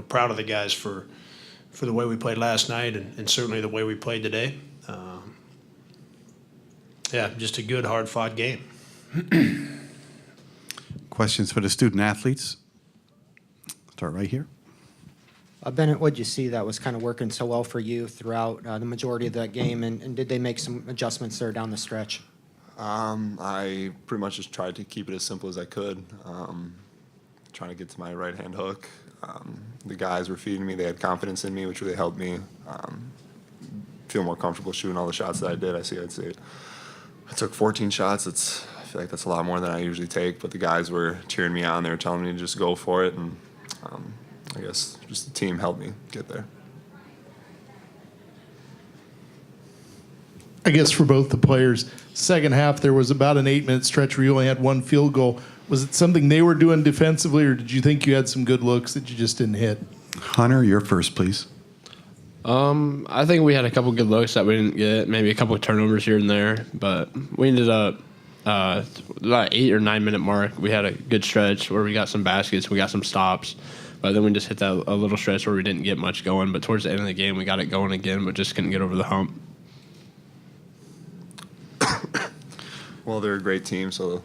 Proud of the guys for the way we played last night and certainly the way we played today. Just a good, hard-fought game. Questions for the student athletes? Start right here. Bennett, what did you see that was kind of working so well for you throughout the majority of that game, and did they make some adjustments there down the stretch? I pretty much just tried to keep it as simple as I could, trying to get to my right-hand hook. The guys were feeding me. They had confidence in me, which really helped me feel more comfortable shooting all the shots that I did. I'd say I took 14 shots. I feel like that's a lot more than I usually take, but the guys were cheering me on. They were telling me to just go for it, and I guess just the team helped me get there. I guess for both the players, second half there was about an 8-minute stretch where you only had one field goal. Was it something they were doing defensively, or did you think you had some good looks that you just didn't hit? Hunter, you're first, please. I think we had a couple good looks that we didn't get, maybe a couple of turnovers here and there, but we ended up about 8 or 9 minute mark. We had a good stretch where we got some baskets, we got some stops, but then we just hit that a little stretch where we didn't get much going. But towards the end of the game, we got it going again, but just couldn't get over the hump. Well, they're a great team, so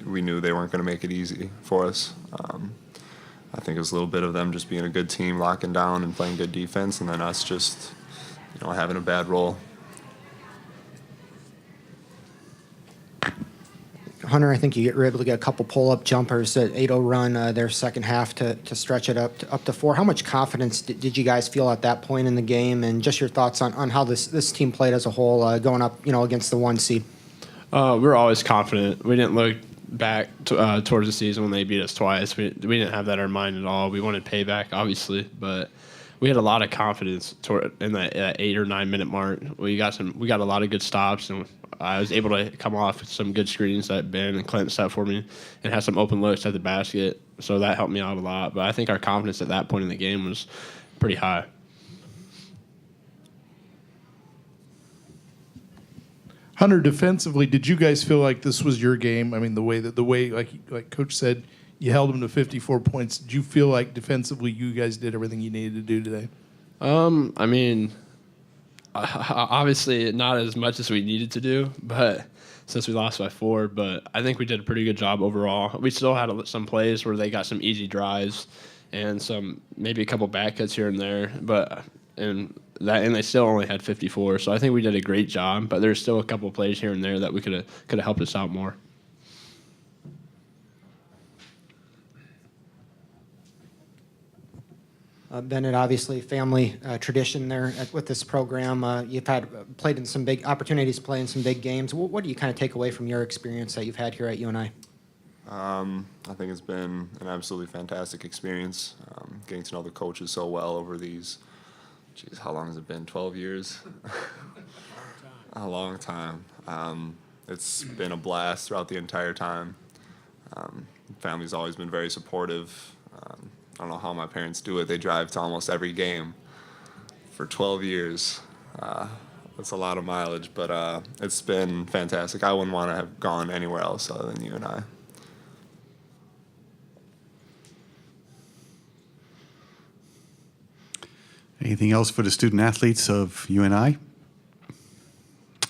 we knew they weren't going to make it easy for us. I think it was a little bit of them just being a good team, locking down and playing good defense, and then us just, having a bad roll. Hunter, I think you were able to get a couple pull-up jumpers at 8-0 run their second half to stretch it up to 4. How much confidence did you guys feel at that point in the game, and just your thoughts on how this team played as a whole going up against the 1 seed? We were always confident. We didn't look back towards the season when they beat us twice. We didn't have that in our mind at all. We wanted payback, obviously, but we had a lot of confidence in that 8 or 9 minute mark. We got a lot of good stops, and I was able to come off with some good screens that Ben and Clint set for me, and had some open looks at the basket. So that helped me out a lot. But I think our confidence at that point in the game was pretty high. Hunter, defensively, did you guys feel like this was your game? I mean, the way like Coach said, you held them to 54 points. Did you feel like defensively you guys did everything you needed to do today? I mean, obviously not as much as we needed to do, but since we lost by 4, but I think we did a pretty good job overall. We still had some plays where they got some easy drives and maybe a couple back cuts here and there, and they still only had 54. So I think we did a great job, but there's still a couple plays here and there that we could have helped us out more. Bennett, obviously, family tradition there with this program. You've played in some big opportunities, to play in some big games. What do you kind of take away from your experience that you've had here at UNI? I think it's been an absolutely fantastic experience, getting to know the coaches so well over these, how long has it been, 12 years? A long time. It's been a blast throughout the entire time. Family's always been very supportive. I don't know how my parents do it. They drive to almost every game for 12 years. That's a lot of mileage, but it's been fantastic. I wouldn't want to have gone anywhere else other than UNI. Anything else for the student athletes of UNI?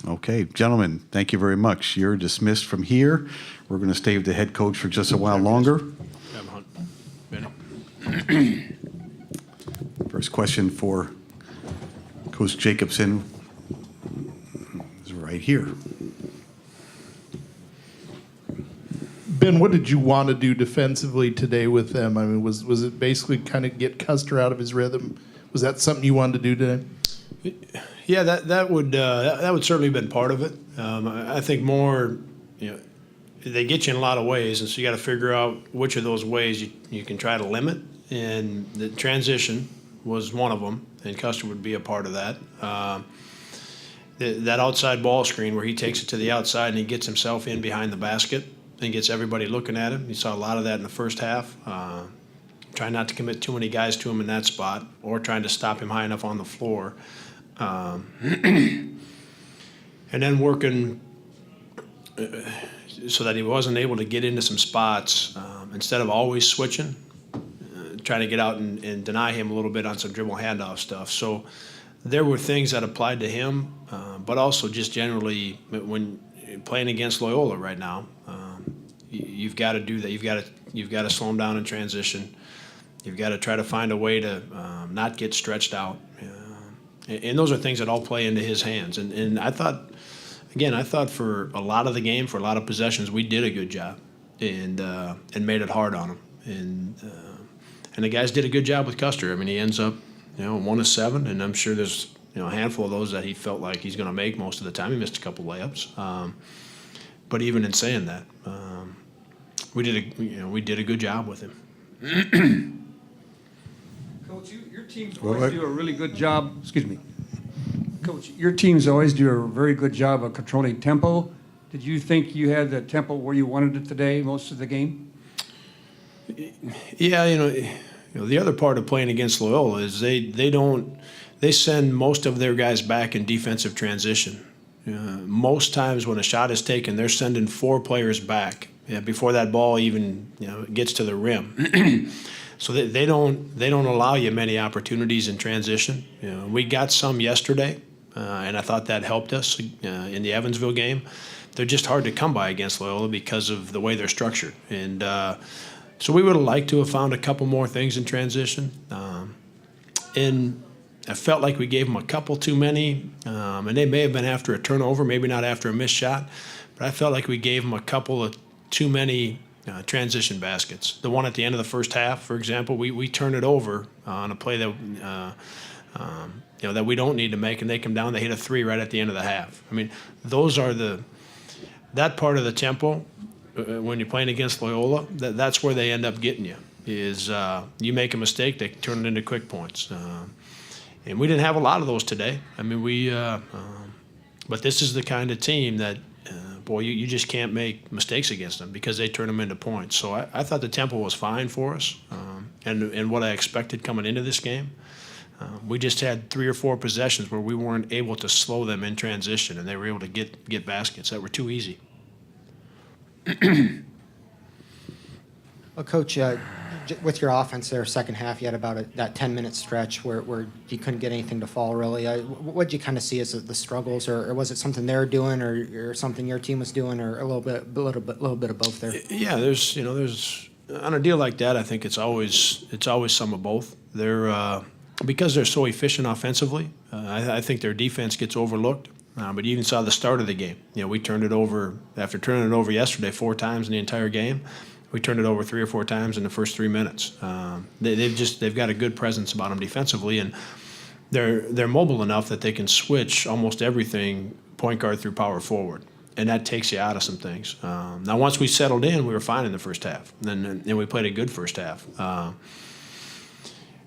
Okay, gentlemen, thank you very much. You're dismissed from here. We're going to stay with the head coach for just a while longer. First question for Coach Jacobson is right here. Ben, what did you want to do defensively today with them? I mean, was it basically kind of get Custer out of his rhythm? Was that something you wanted to do today? Yeah, that would certainly have been part of it. I think more, they get you in a lot of ways, and so you got to figure out which of those ways you can try to limit. And the transition was one of them, and Custer would be a part of that. That outside ball screen where he takes it to the outside and he gets himself in behind the basket and gets everybody looking at him. You saw a lot of that in the first half. Trying not to commit too many guys to him in that spot, or trying to stop him high enough on the floor. And then working so that he wasn't able to get into some spots, instead of always switching, trying to get out and deny him a little bit on some dribble handoff stuff. So there were things that applied to him, but also just generally when playing against Loyola right now, you've got to do that. You've got to slow him down in transition. You've got to try to find a way to not get stretched out. And those are things that all play into his hands. And I thought for a lot of the game, for a lot of possessions, we did a good job and made it hard on him. And the guys did a good job with Custer. I mean, he ends up, 1 of 7, and I'm sure there's a handful of those that he felt like he's going to make most of the time. He missed a couple layups. But even in saying that, we did a good job with him. Coach, your teams always do a really good job. Excuse me. Coach, your teams always do a very good job of controlling tempo. Did you think you had the tempo where you wanted it today most of the game? Yeah, the other part of playing against Loyola is they send most of their guys back in defensive transition. Most times when a shot is taken, they're sending 4 players back before that ball even gets to the rim. So they don't allow you many opportunities in transition. We got some yesterday, and I thought that helped us in the Evansville game. They're just hard to come by against Loyola because of the way they're structured. And so we would have liked to have found a couple more things in transition. And I felt like we gave them a couple too many, and they may have been after a turnover, maybe not after a missed shot, but I felt like we gave them a couple of too many transition baskets. The one at the end of the first half, for example, we turn it over on a play that that we don't need to make, and they come down, they hit a 3 right at the end of the half. I mean, those are that part of the tempo when you're playing against Loyola. That's where they end up getting you. Is you make a mistake, they turn it into quick points. And we didn't have a lot of those today. I mean, but this is the kind of team that, you just can't make mistakes against them because they turn them into points. So I thought the tempo was fine for us, and what I expected coming into this game. We just had 3 or 4 possessions where we weren't able to slow them in transition, and they were able to get baskets that were too easy. Well, Coach, with your offense there, second half, you had about that 10-minute stretch where you couldn't get anything to fall, really. What did you kind of see as the struggles, or was it something they were doing, or something your team was doing, or a little bit of both there? Yeah, there's on a deal like that, I think it's always some of both. They're because they're so efficient offensively. I think their defense gets overlooked. But you even saw the start of the game. We turned it over after turning it over yesterday 4 times in the entire game. We turned it over 3 or 4 times in the first 3 minutes. They've got a good presence about them defensively, and they're mobile enough that they can switch almost everything point guard through power forward, and that takes you out of some things. Now, once we settled in, we were fine in the first half, and we played a good first half.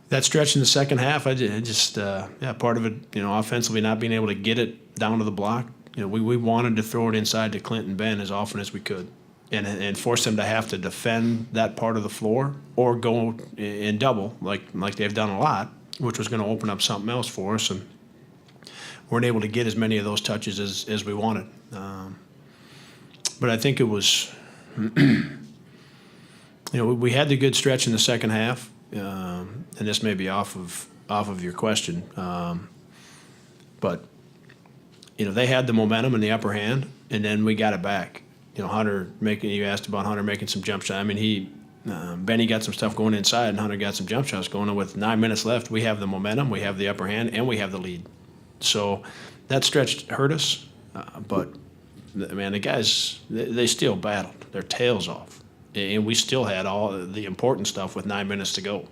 That stretch in the second half, part of it, offensively not being able to get it down to the block. We wanted to throw it inside to Clint and Ben as often as we could, and force them to have to defend that part of the floor or go in double like they've done a lot, which was going to open up something else for us, and weren't able to get as many of those touches as we wanted. But I think it was, we had the good stretch in the second half. And this may be off of your question, but they had the momentum and the upper hand, and then we got it back. You asked about Hunter making some jump shots. I mean, Benny got some stuff going inside, and Hunter got some jump shots going. And with 9 minutes left, we have the momentum, we have the upper hand, and we have the lead. So that stretch hurt us, but man, the guys they still battled their tails off. And we still had all the important stuff with 9 minutes to go.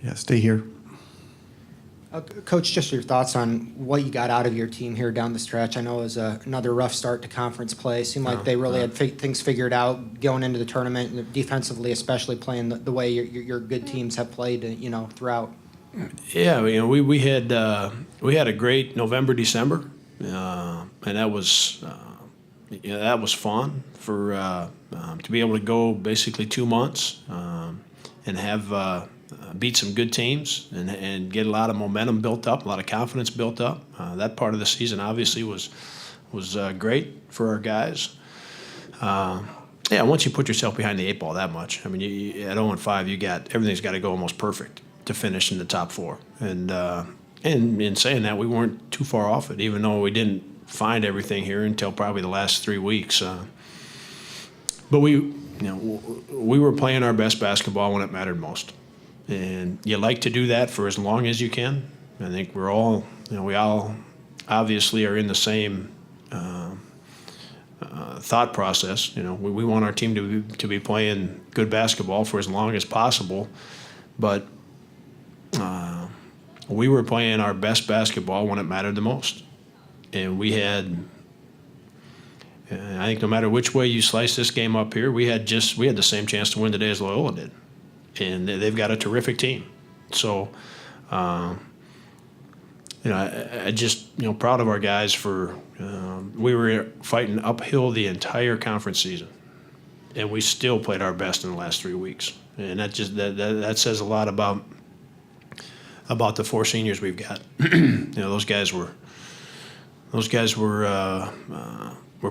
Yeah, stay here. Coach, just your thoughts on what you got out of your team here down the stretch. I know it was another rough start to conference play. Seemed like they really had things figured out going into the tournament, and defensively, especially playing the way your good teams have played, throughout. Yeah, we had a great November, December. And that was fun to be able to go basically 2 months and have beat some good teams and get a lot of momentum built up, a lot of confidence built up. That part of the season obviously was great for our guys. yeah, once you put yourself behind the 8 ball that much, I mean, at 0-5, everything's got to go almost perfect to finish in the top 4. And in saying that, we weren't too far off it, even though we didn't find everything here until probably the last 3 weeks. But we were playing our best basketball when it mattered most, and you like to do that for as long as you can. I think we all obviously are in the same thought process. We want our team to be playing good basketball for as long as possible, but we were playing our best basketball when it mattered the most, and we had. I think no matter which way you slice this game up here, we had the same chance to win today as Loyola did, and they've got a terrific team. So, I just proud of our guys for we were fighting uphill the entire conference season, and we still played our best in the last 3 weeks, and that says a lot about the 4 seniors we've got. Those guys were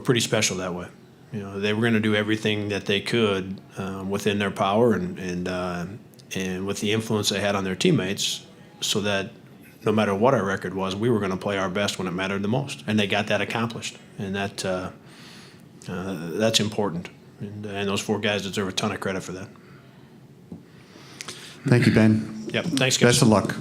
pretty special that way. They were going to do everything that they could within their power and with the influence they had on their teammates, so that no matter what our record was, we were going to play our best when it mattered the most, and they got that accomplished, and that's important. And those 4 guys deserve a ton of credit for that. Thank you, Ben. Yep. Thanks, guys. Best of luck.